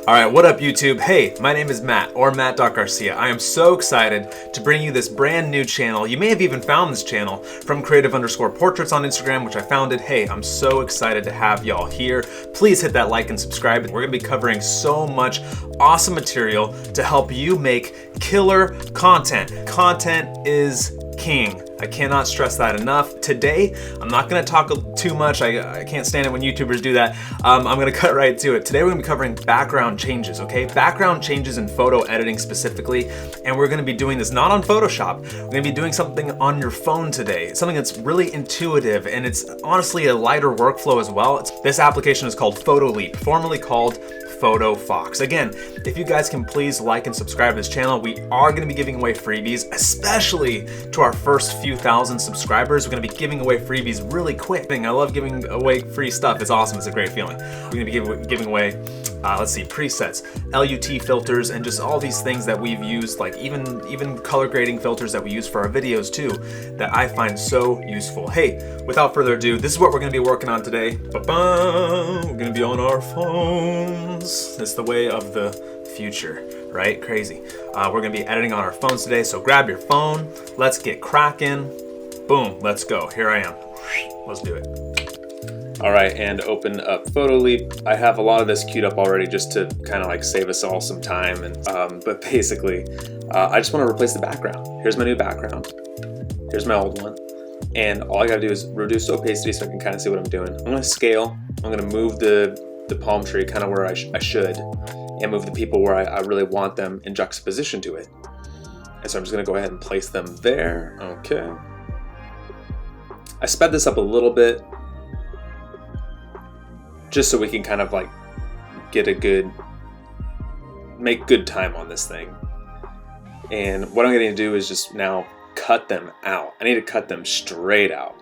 Alright, what up YouTube? Hey, my name is Matt, or Matt.Garcia. I am so excited to bring you this brand new channel. You may have even found this channel from creative_portraits on Instagram, which I founded. Hey, I'm so excited to have y'all here. Please hit that like and subscribe. We're gonna be covering so much awesome material to help you make killer content. Content is king. I cannot stress that enough. Today, I'm not gonna talk too much. I can't stand it when YouTubers do that. I'm gonna cut right to it. Today we're gonna be covering background changes, okay? Background changes in photo editing specifically, and we're gonna be doing this not on Photoshop. We're gonna be doing something on your phone today, something that's really intuitive, and it's honestly a lighter workflow as well. This application is called Photoleap, formerly called Fox. Again, if you guys can please like and subscribe to this channel, we are going to be giving away freebies, especially to our first few thousand subscribers. We're going to be giving away freebies really quick. I love giving away free stuff. It's awesome. It's a great feeling. We're going to be giving away, let's see, presets, LUT filters, and just all these things that we've used, like even color grading filters that we use for our videos too, that I find so useful. Hey, without further ado, this is what we're going to be working on today. We're going to be on our phones. It's the way of the future, right? Crazy. We're gonna be editing on our phones today, so grab your phone. Let's get cracking. Boom, let's go. Here I am. Let's do it. All right, and open up Photoleap. I have a lot of this queued up already just to kind of like save us all some time. And but basically, I just want to replace the background. Here's my new background. Here's my old one. And all I gotta do is reduce opacity so I can kind of see what I'm doing. I'm gonna scale. I'm gonna move the palm tree kind of where I should, and move the people where I really want them in juxtaposition to it. And so I'm just gonna go ahead and place them there. Okay. I sped this up a little bit just so we can kind of like make good time on this thing. And what I'm gonna do is just now cut them out. I need to cut them straight out,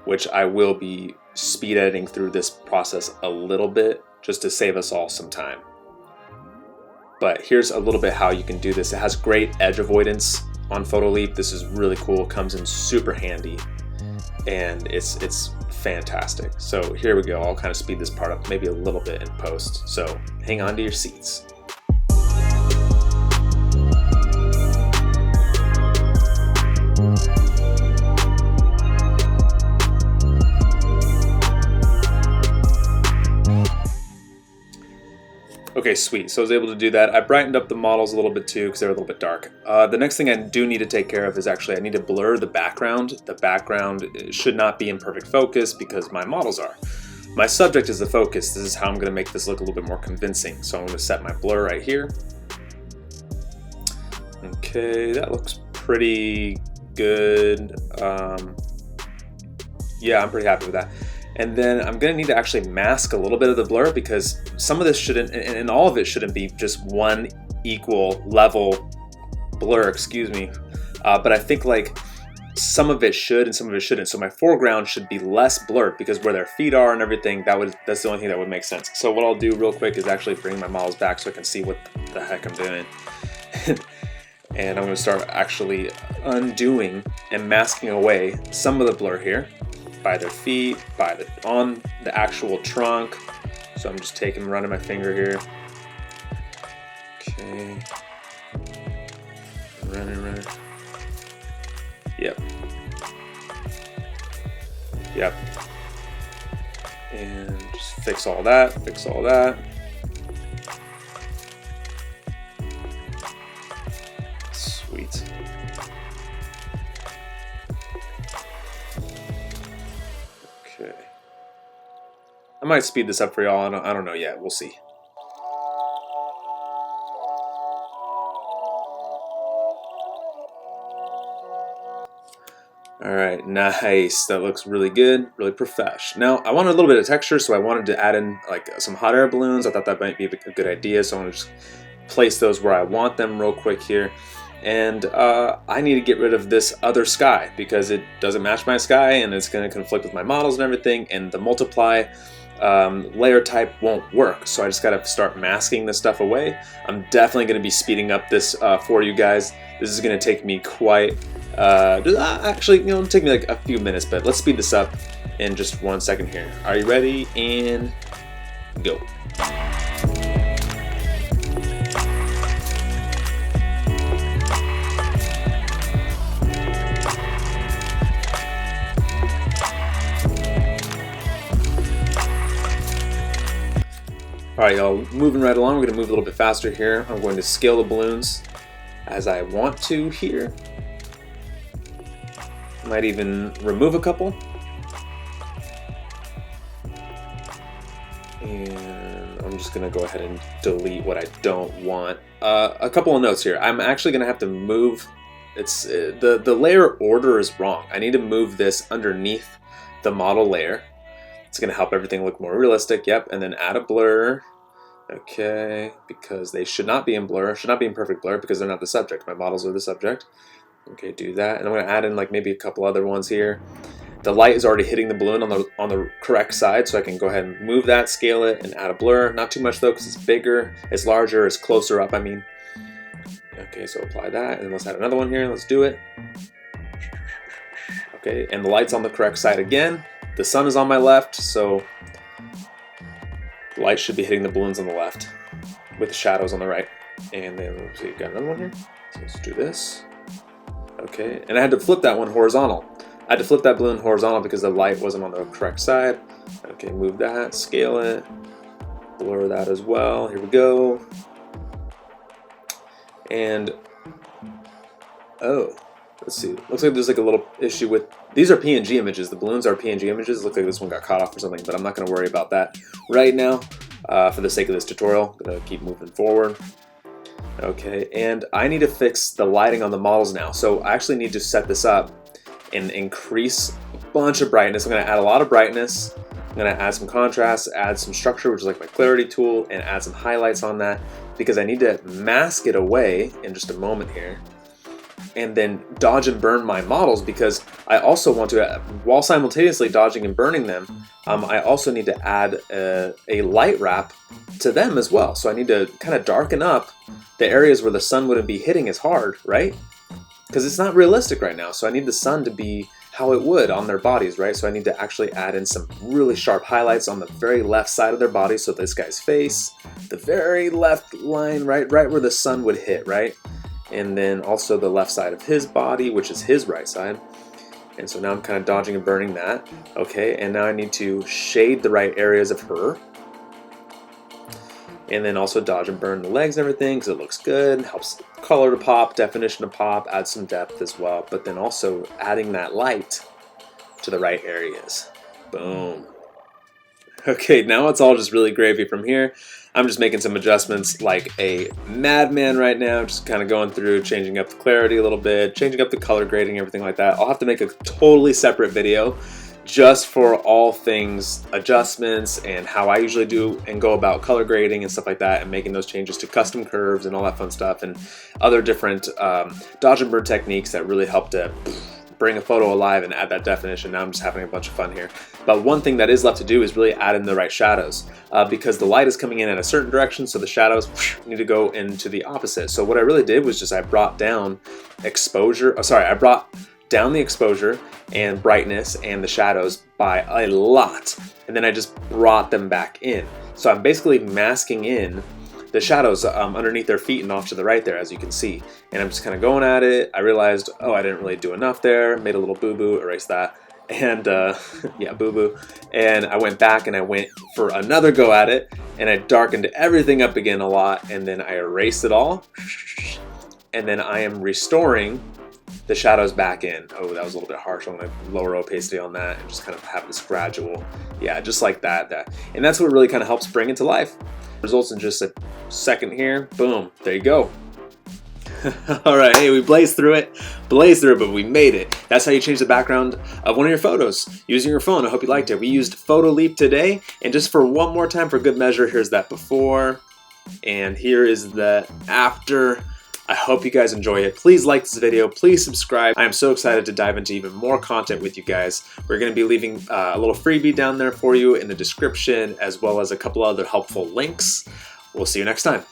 which I will be speed editing through this process a little bit just to save us all some time. But here's a little bit how you can do this. It has great edge avoidance on Photoleap. This is really cool. It comes in super handy, and it's fantastic. So here we go. I'll kind of speed this part up maybe a little bit in post. So hang on to your seats. Okay, sweet. So I was able to do that. I brightened up the models a little bit too because they're a little bit dark. The next thing I do need to take care of is actually I need to blur the background. The background should not be in perfect focus because my models are. My subject is the focus. This is how I'm going to make this look a little bit more convincing. So I'm going to set my blur right here. Okay, that looks pretty good. Yeah, I'm pretty happy with that. And then I'm gonna need to actually mask a little bit of the blur because some of this shouldn't, and all of it shouldn't be just one equal level blur, excuse me. But I think like some of it should and some of it shouldn't. So my foreground should be less blurred because where their feet are and everything, that's the only thing that would make sense. So what I'll do real quick is actually bring my models back so I can see what the heck I'm doing. And I'm gonna start actually undoing and masking away some of the blur here. By their feet, on the actual trunk. So I'm just running my finger here. Okay. Running. Yep. And just fix all that. Sweet. I might speed this up for y'all. I don't know yet. We'll see. All right, nice. That looks really good, really profesh. Now, I wanted a little bit of texture, so I wanted to add in like some hot air balloons. I thought that might be a good idea, so I'm gonna just place those where I want them real quick here. And I need to get rid of this other sky because it doesn't match my sky and it's gonna conflict with my models and everything, and the multiply layer type won't work. So I just gotta start masking this stuff away. I'm definitely gonna be speeding up this for you guys. This is gonna take me quite, actually, it'll take me like a few minutes, but let's speed this up in just 1 second here. Are you ready? And go. right, y'all, moving right along. We're gonna move a little bit faster here. I'm going to scale the balloons as I want to here. Might even remove a couple. And I'm just gonna go ahead and delete what I don't want. A couple of notes here. I'm actually gonna have to move, it's the layer order is wrong. I need to move this underneath the model layer. It's gonna help everything look more realistic. Yep, and then add a blur. Okay, because they should not be in blur, should not be in perfect blur because they're not the subject. My models are the subject. Okay, do that, and I'm gonna add in like maybe a couple other ones here. The light is already hitting the balloon on the correct side, so I can go ahead and move that, scale it, and add a blur. Not too much though, because it's bigger, it's larger, it's closer up, I mean. Okay, so apply that, and let's add another one here. Let's do it. Okay, and the light's on the correct side again. The sun is on my left, so the light should be hitting the balloons on the left with the shadows on the right. And then let's see, got another one here. So let's do this. Okay, and I had to flip that one horizontal. I had to flip that balloon horizontal because the light wasn't on the correct side. Okay, move that, scale it, blur that as well. Here we go. And, oh, let's see. Looks like there's like a little issue with, these are PNG images. The balloons are PNG images. Looks like this one got cut off or something, but I'm not gonna worry about that right now for the sake of this tutorial. I'm gonna keep moving forward. Okay, and I need to fix the lighting on the models now. So I actually need to set this up and increase a bunch of brightness. I'm gonna add a lot of brightness. I'm gonna add some contrast, add some structure, which is like my clarity tool, and add some highlights on that because I need to mask it away in just a moment here. And then dodge and burn my models because I also want to, while simultaneously dodging and burning them, I also need to add a light wrap to them as well. So I need to kind of darken up the areas where the sun wouldn't be hitting as hard, right? Because it's not realistic right now. So I need the sun to be how it would on their bodies, right? So I need to actually add in some really sharp highlights on the very left side of their body. So this guy's face, the very left line, right where the sun would hit, right? And then also the left side of his body, which is his right side. And so now I'm kind of dodging and burning that. Okay, and now I need to shade the right areas of her. And then also dodge and burn the legs and everything because it looks good, helps color to pop, definition to pop, add some depth as well. But then also adding that light to the right areas. Boom. Okay, now it's all just really gravy from here. I'm just making some adjustments like a madman right now, just kind of going through, changing up the clarity a little bit, changing up the color grading, everything like that. I'll have to make a totally separate video just for all things adjustments and how I usually do and go about color grading and stuff like that and making those changes to custom curves and all that fun stuff and other different dodge and burn techniques that really help to bring a photo alive and add that definition. Now I'm just having a bunch of fun here. But one thing that is left to do is really add in the right shadows because the light is coming in a certain direction, so the shadows need to go into the opposite. So what I really did was just I brought down exposure, I brought down the exposure and brightness and the shadows by a lot. And then I just brought them back in. So I'm basically masking in the shadows underneath their feet and off to the right there, as you can see. And I'm just kind of going at it. I realized, oh, I didn't really do enough there. Made a little boo-boo, erase that. And yeah, boo-boo. And I went back and I went for another go at it. And I darkened everything up again a lot. And then I erased it all. And then I am restoring the shadows back in. Oh, that was a little bit harsh. I'm gonna lower opacity on that and just kind of have this gradual, yeah, just like that. And that's what really kind of helps bring it to life. Results in just a second here. Boom, there you go. All right, hey, we blazed through it, but we made it. That's how you change the background of one of your photos using your phone. I hope you liked it. We used Photoleap today, and just for one more time for good measure, here's that before, and here is the after. I hope you guys enjoy it. Please like this video, please subscribe. I am so excited to dive into even more content with you guys. We're gonna be leaving a little freebie down there for you in the description, as well as a couple other helpful links. We'll see you next time.